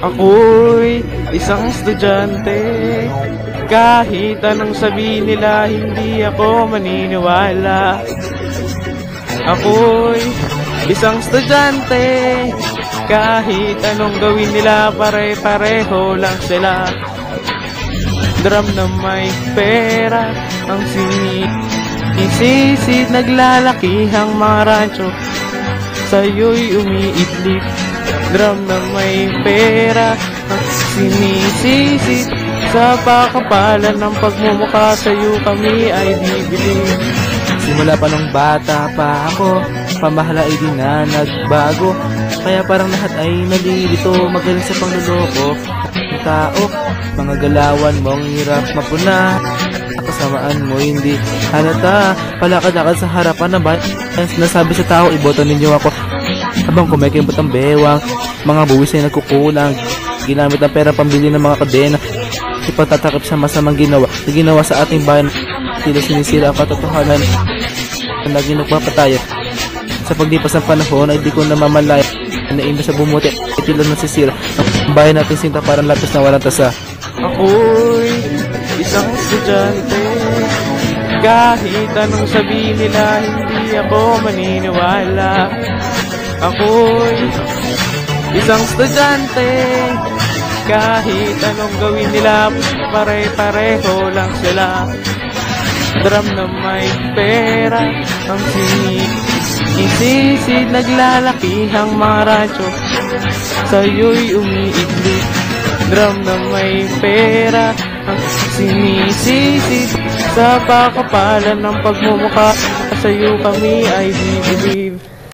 Ako'y isang estudyante. Kahit anong sabihin nila, hindi ako maniniwala. Ako'y isang estudyante. Kahit anong gawin nila, pare-pareho lang sila. Drum na may pera, ang sinisisid, naglalakihang mga rancho, sa'yo'y umiidlip. Drum na may pera, ang sinisisid, sa pakapalan ng pagmumukha, sa'yo kami ay bibili. Simula pa nung bata pa ako, pamahala ay di na nagbago. Kaya parang lahat ay nalilito, magaling sa pangluloko ng tao. Mga galawan mong hirap mapuna, kasamaan mo hindi halata. Palakad-lakad sa harapan ng bayan, nasabi sa tao, iboto ninyo ako. Habang kumikimbot ang bewang, mga buwis ay nagkukulang. Ginamit ang pera pambili ng mga kadena, ipagtatakip sa masamang ginawa sa ating bayan. Tila sinisira ang katotohanan na naging nagpapatayan. Sa paglipas ng panahon ay di ko namamalaya na imbes sa bumuti ay tila nasisira ang bayan natin sinta parang lapis na walang tasa. Ako'y isang estudyante. Kahit anong sabihin nila, hindi ako maniniwala. Ako'y isang estudyante. Kahit anong gawin nila, pare-pareho lang sila. Drum na may pera, ang sinisisid, naglalakihang mga rancho, sa'yo'y umiidlip. Drum na may pera, ang sinisisid, sa pakapalan ng pagmumukha, sa'yo kami ay bibili.